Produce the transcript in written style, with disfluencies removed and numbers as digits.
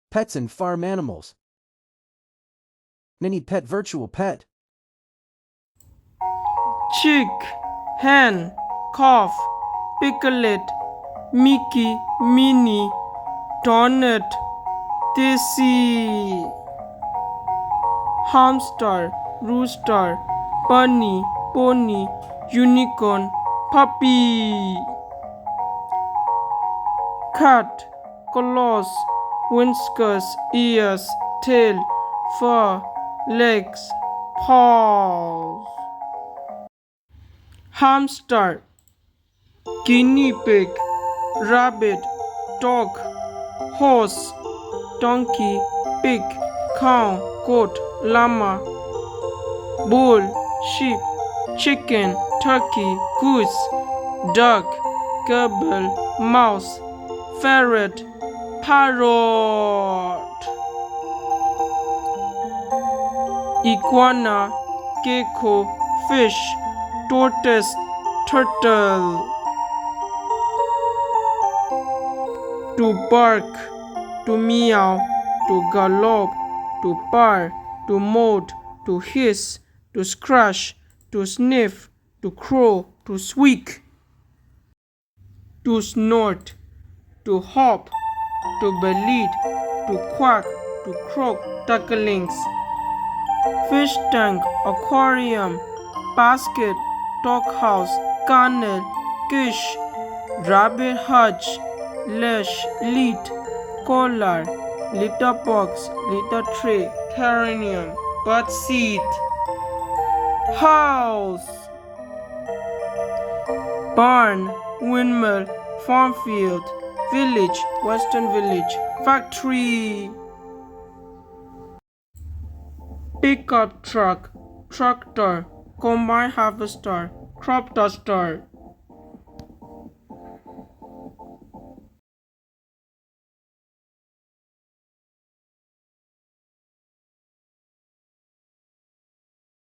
Pets and farm animals. Mini pet virtual pet. Chick, hen, calf, piglet, Mickey, Minnie, Donut, Daisy, hamster, rooster, bunny, pony, unicorn, puppy, cat, claws, whiskers, ears, tail, fur, legs, paws, hamster, guinea pig, rabbit, dog, horse, donkey, pig, cow, goat, llama, bull, sheep, chicken, turkey, goose, duck, gerbil, mouse, ferret, parrot, iguana, gecko, fish, tortoise, turtle. To bark, to meow, to gallop, to purr, to moat, to hiss, to scratch, to sniff, to crow, to squeak, to snort, to hop, to bleat, to quack, to croak, ducklings, fish tank, aquarium, basket, doghouse, kennel, kish, rabbit hutch, leash, lead, collar, litter box, litter tray, terrarium, bird seat, house, barn, windmill, farm field, village, western village, factory, pickup truck, tractor, combine harvester, crop duster.